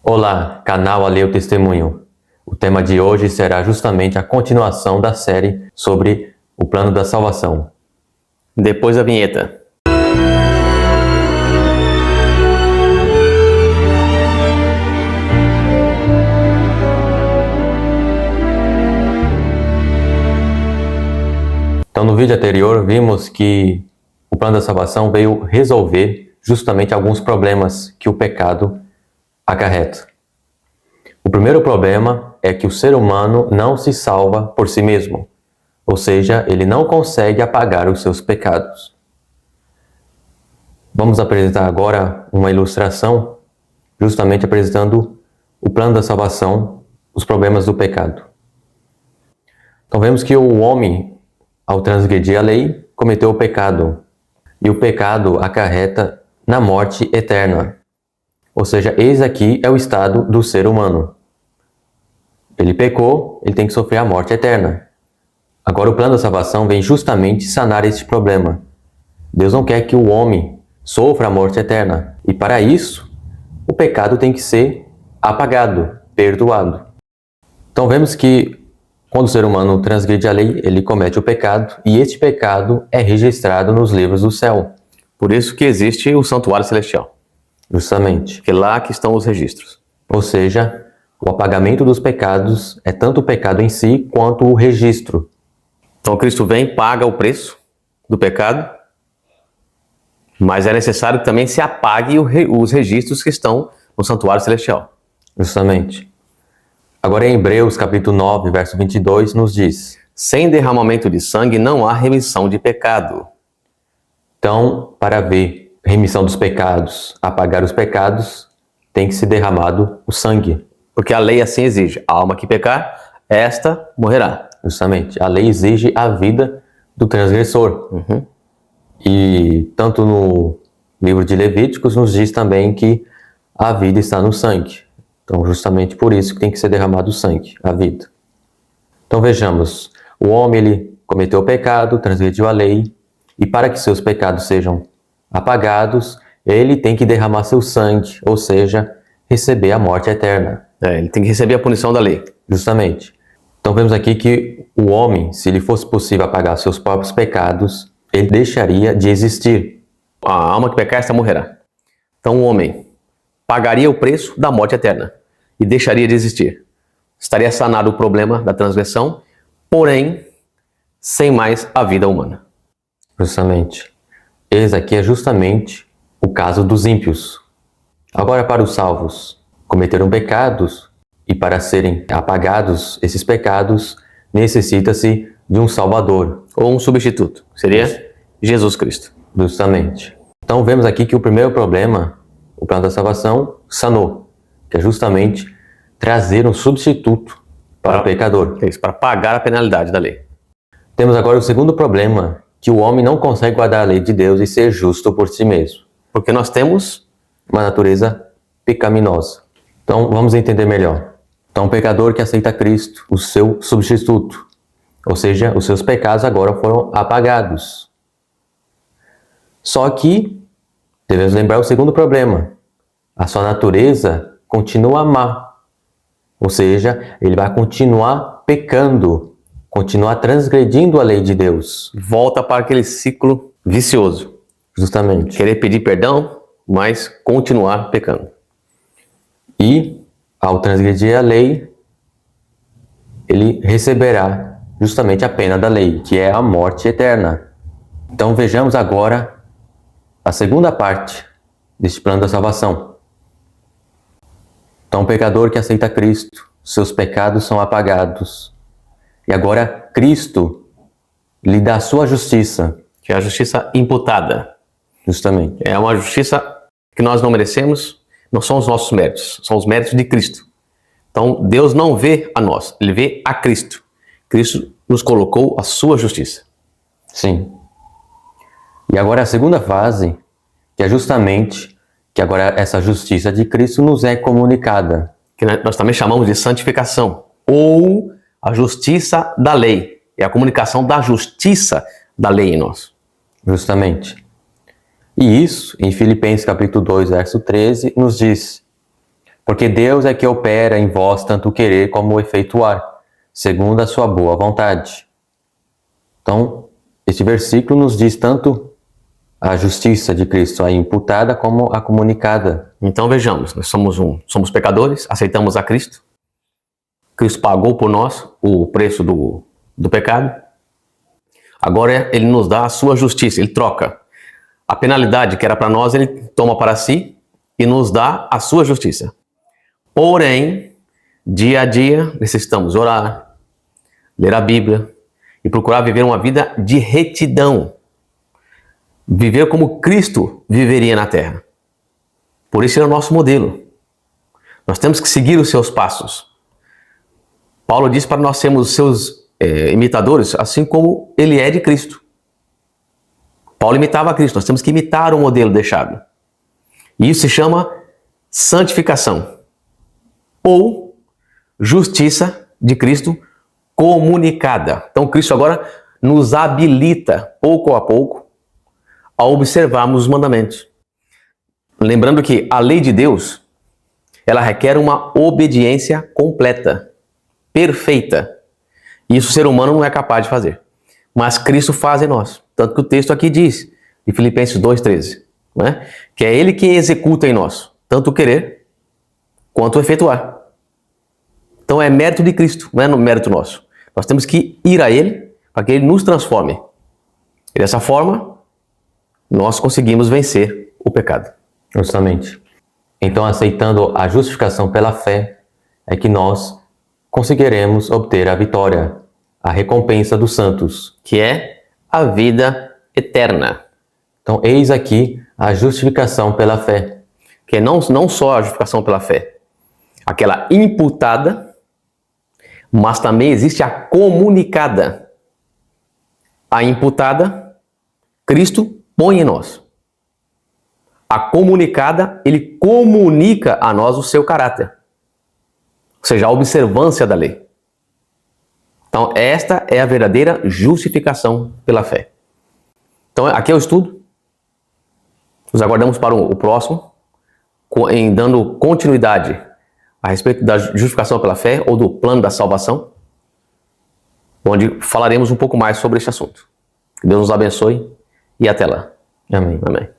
Olá, canal Alheio Testemunho. O tema de hoje será justamente a continuação da série sobre o plano da salvação. Depois da vinheta. Então, no vídeo anterior, vimos que o plano da salvação veio resolver justamente alguns problemas que o pecado acarreta. O primeiro problema é que o ser humano não se salva por si mesmo, ou seja, ele não consegue apagar os seus pecados. Vamos apresentar agora uma ilustração, justamente apresentando o plano da salvação, os problemas do pecado. Então vemos que o homem, ao transgredir a lei, cometeu o pecado, e o pecado acarreta na morte eterna. Ou seja, eis aqui é o estado do ser humano. Ele pecou, ele tem que sofrer a morte eterna. Agora o plano da salvação vem justamente sanar esse problema. Deus não quer que o homem sofra a morte eterna. E para isso, o pecado tem que ser apagado, perdoado. Então vemos que quando o ser humano transgride a lei, ele comete o pecado, e este pecado é registrado nos livros do céu. Por isso que existe o santuário celestial. Justamente. Que é lá que estão os registros. Ou seja, o apagamento dos pecados é tanto o pecado em si quanto o registro. Então Cristo vem, paga o preço do pecado, mas é necessário que também se apague os registros que estão no santuário celestial. Justamente. Agora em Hebreus capítulo 9, verso 22, nos diz: sem derramamento de sangue não há remissão de pecado. Então, para haver remissão dos pecados, apagar os pecados, tem que ser derramado o sangue. Porque a lei assim exige: a alma que pecar, esta morrerá. Justamente. A lei exige a vida do transgressor. E tanto no livro de Levíticos nos diz também que a vida está no sangue. Então, justamente por isso que tem que ser derramado o sangue, a vida. Então, vejamos. O homem, ele cometeu o pecado, transgrediu a lei, e para que seus pecados sejam apagados, ele tem que derramar seu sangue, ou seja, receber a morte eterna. Ele tem que receber a punição da lei. Justamente. Então vemos aqui que o homem, se lhe fosse possível apagar seus próprios pecados, ele deixaria de existir. A alma que pecar, esta morrerá. Então o homem pagaria o preço da morte eterna e deixaria de existir. Estaria sanado o problema da transgressão, porém, sem mais a vida humana. Justamente. Esse aqui é justamente o caso dos ímpios. Agora, para os salvos, cometeram pecados, e para serem apagados esses pecados, necessita-se de um Salvador. Ou um substituto. Seria Jesus Cristo. Justamente. Então vemos aqui que o primeiro problema, o plano da salvação, sanou, que é justamente trazer um substituto para o pecador. É isso, para pagar a penalidade da lei. Temos agora o segundo problema, que o homem não consegue guardar a lei de Deus e ser justo por si mesmo. Porque nós temos uma natureza pecaminosa. Então vamos entender melhor. Então o pecador que aceita Cristo, o seu substituto, ou seja, os seus pecados agora foram apagados. Só que devemos lembrar o segundo problema. A sua natureza continua má. Ou seja, ele vai continuar pecando, continuar transgredindo a lei de Deus. Volta para aquele ciclo vicioso. Justamente. Querer pedir perdão, mas continuar pecando. E, ao transgredir a lei, ele receberá justamente a pena da lei, que é a morte eterna. Então vejamos agora a segunda parte deste plano da salvação. Então o pecador que aceita Cristo, seus pecados são apagados. E agora Cristo lhe dá a sua justiça. Que é a justiça imputada. Justamente. É uma justiça que nós não merecemos, não são os nossos méritos, são os méritos de Cristo. Então Deus não vê a nós, Ele vê a Cristo. Cristo nos colocou a sua justiça. Sim. E agora a segunda fase, que é justamente que agora essa justiça de Cristo nos é comunicada. Que nós também chamamos de santificação, ou a justiça da lei. É a comunicação da justiça da lei em nós. Justamente. E isso, em Filipenses capítulo 2, verso 13, nos diz: Porque Deus é que opera em vós tanto o querer como o efetuar, segundo a sua boa vontade. Então, este versículo nos diz tanto a justiça de Cristo, a imputada como a comunicada. Então vejamos, nós somos pecadores, aceitamos a Cristo. Cristo pagou por nós o preço do pecado. Agora ele nos dá a sua justiça, ele troca. A penalidade que era para nós, ele toma para si e nos dá a sua justiça. Porém, dia a dia, necessitamos orar, ler a Bíblia e procurar viver uma vida de retidão. Viver como Cristo viveria na terra. Por isso ele é o nosso modelo. Nós temos que seguir os seus passos. Paulo diz para nós sermos seus imitadores, assim como ele é de Cristo. Paulo imitava a Cristo, nós temos que imitar o modelo deixado. E isso se chama santificação, ou justiça de Cristo comunicada. Então Cristo agora nos habilita, pouco a pouco, a observarmos os mandamentos. Lembrando que a lei de Deus, ela requer uma obediência completa, perfeita. E isso o ser humano não é capaz de fazer. Mas Cristo faz em nós. Tanto que o texto aqui diz, de Filipenses 2,13, né? Que é Ele quem executa em nós, tanto o querer quanto o efetuar. Então é mérito de Cristo, não é mérito nosso. Nós temos que ir a Ele para que Ele nos transforme. E dessa forma, nós conseguimos vencer o pecado. Justamente. Então, aceitando a justificação pela fé, é que nós conseguiremos obter a vitória, a recompensa dos santos, Que é a vida eterna. Então, eis aqui a justificação pela fé. Que é não só a justificação pela fé, aquela imputada, mas também existe a comunicada. A imputada, Cristo põe em nós. A comunicada, ele comunica a nós o seu caráter. Ou seja, a observância da lei. Então, esta é a verdadeira justificação pela fé. Então, aqui é o estudo. Nos aguardamos para o próximo, em dando continuidade a respeito da justificação pela fé ou do plano da salvação, onde falaremos um pouco mais sobre este assunto. Que Deus nos abençoe e até lá. Amém. Amém.